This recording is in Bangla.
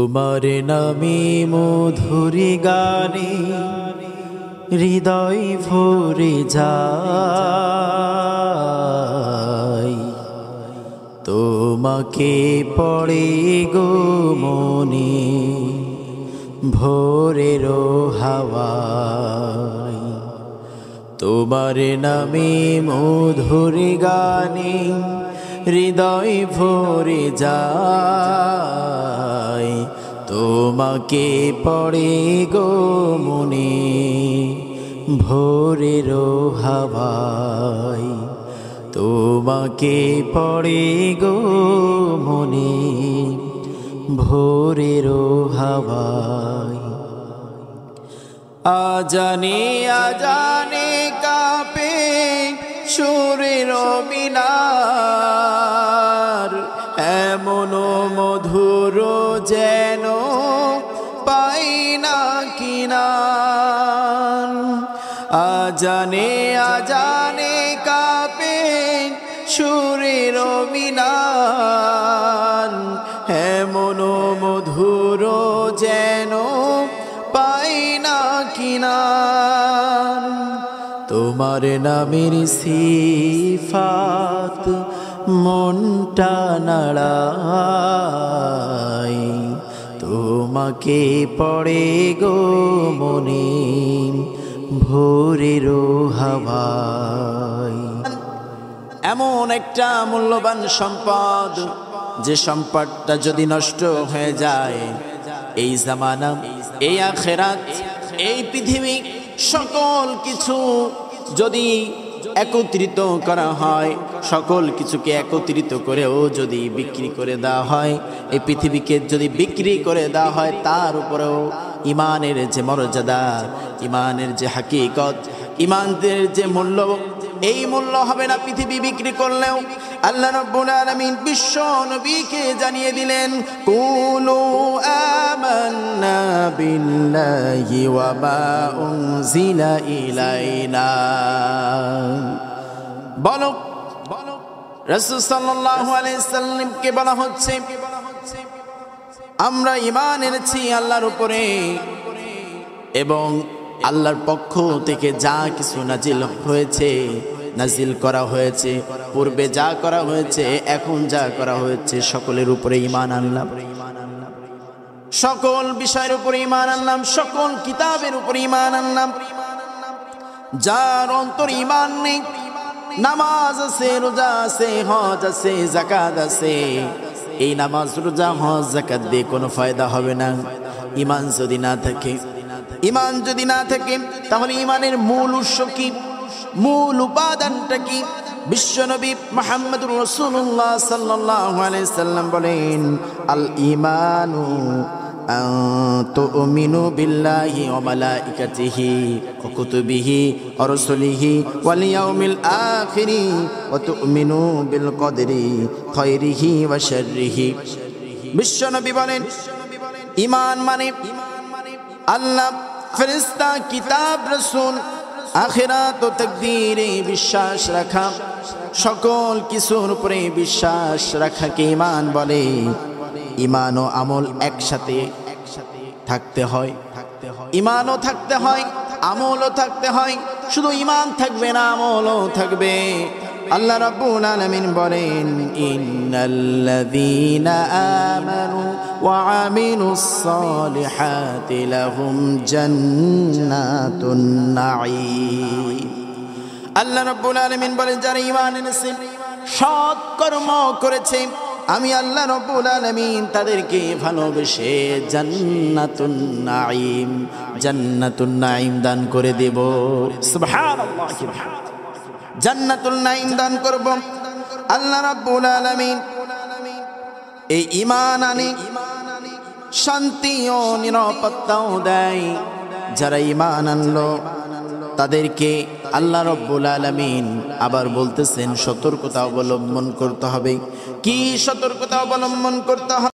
তোমার নামে মধুরি গানে হৃদয় ভরে যায়, তোমাকে পড়ে গো মনে ভোরের হাওয়ায়। তোমার নামে মধুরি গানে হৃদয় ভরে যায়, তোমাকে পড়ে গো মনে ভোরের হাওয়ায়। তোমাকে পড়ে গো মনে ভোরের হাওয়ায়। আজানে আজানে কাঁপে সুরের মিনার, এমন মধুর যেন পাই না কিনার। আজানে আজানে কাঁপে সুরের মিনার, এমন মধুর যেন পাই না কিনার। তোমার নামের সিফাত মনটা নাড়ায়, তোমাকে পড়ে গো মনে ভোরের হাওয়ায়। এমন একটা মূল্যবান সম্পদ, যে সম্পদটা যদি নষ্ট হয়ে যায়, এই জামানা, এই আখিরাত, এই পৃথিবী, সকল কিছু যদি একত্রিত করা হয়, সকল কিছুকে একত্রিত করেও যদি বিক্রি করে দেওয়া হয়, এই পৃথিবীকে যদি বিক্রি করে দেওয়া হয়, তার উপরেও ইমানের যে মর্যাদা, ইমানের যে হাকিকত, ইমানের যে মূল্য, এই মূল্য হবে না পৃথিবী বিক্রি করলেও। আল্লাহ রাব্বুল আলামিন বিশ্ব নবীকে জানিয়ে দিলেন, কুলু আমান্না বিল্লাহি ওয়া মা উনজিলা ইলাইনা। বলো, রাসূল সাল্লাল্লাহু আলাইহি সাল্লামকে বলা হচ্ছে, আমরা ঈমান এনেছি আল্লাহর উপরে এবং আল্লাহর পক্ষ থেকে যা কিছু নাজিল হয়েছে, নাজিল করা হয়েছে, পূর্বে যা করা হয়েছে, এখন যা করা হয়েছে, সকলের উপরে ঈমান আনলাম। সকল বিষয়ের উপরে ঈমান আনলাম, সকল কিতাবের উপরে ঈমান আনলাম। যার অন্তরে ঈমান নেই, নামাজ আছে, রোজা আছে, হজ আছে, যাকাত আছে, এই নামাজ, রোজা, হজ, যাকাত দিয়ে কোনো ফায়দা হবে না। ঈমান যদি না থাকে, ঈমান যদি না থাকে, তাহলে ঈমানের মূল উৎস কি, মূল উপাদানটা কি? বিশ্বনবী মুহাম্মদুর রাসূলুল্লাহ সাল্লাল্লাহু আলাইহি সাল্লাম বলেন, আল ঈমানু আন তুমিনু বিল্লাহি ওয়া মালাইকাতিহি ওয়া কুতুবিহি ওয়া রাসূলিহি ওয়াল ইয়াউমিল আখিরি ওয়া তুমিনু বিল কদরি খায়রিহি ওয়া শাররিহি। বিশ্বনবী বলেন, ঈমান মানে আল্লাহ, ফেরেশতা, কিতাব, রাসূল, আখিরাত ও তাকদীরে বিশ্বাস রাখা, সকল কিছুর উপরে বিশ্বাস রাখাকে ঈমান বলে। ঈমান ও আমল একসাথে থাকতে হয়, ঈমানও থাকতে হয়, আমলও থাকতে হয়। শুধু ঈমান থাকবে না, আমলও থাকবে। আল্লাহ রাব্বুল আলামিন বলেন, ইন্নাল্লাযীনা আমানু ওয়া আমিলুস সালিহাতি লাহুম জান্নাতুন নাঈম। আল্লাহ রাব্বুল আলামিন বলেন, যারা ঈমান এনেছে, সৎ কর্ম করেছে, আমি আল্লাহ রাব্বুল আলামিন তাদেরকে ভালোবেসে জান্নাতুন নাঈম, জান্নাতুন নাঈম দান করে দেব। সুবহানাল্লাহ, জান্নাতুল নাঈম দান করব। আল্লাহ রাব্বুল আলামিন এই ঈমান আনে, শান্তি ও নিরাপত্তাও দেয়। যারা ঈমান আনলো তাদেরকে আল্লাহ রাব্বুল আলামিন আবার বলতেছেন, সতর্কতা অবলম্বন করতে হবে। কি সতর্কতা অবলম্বন করতে হবে?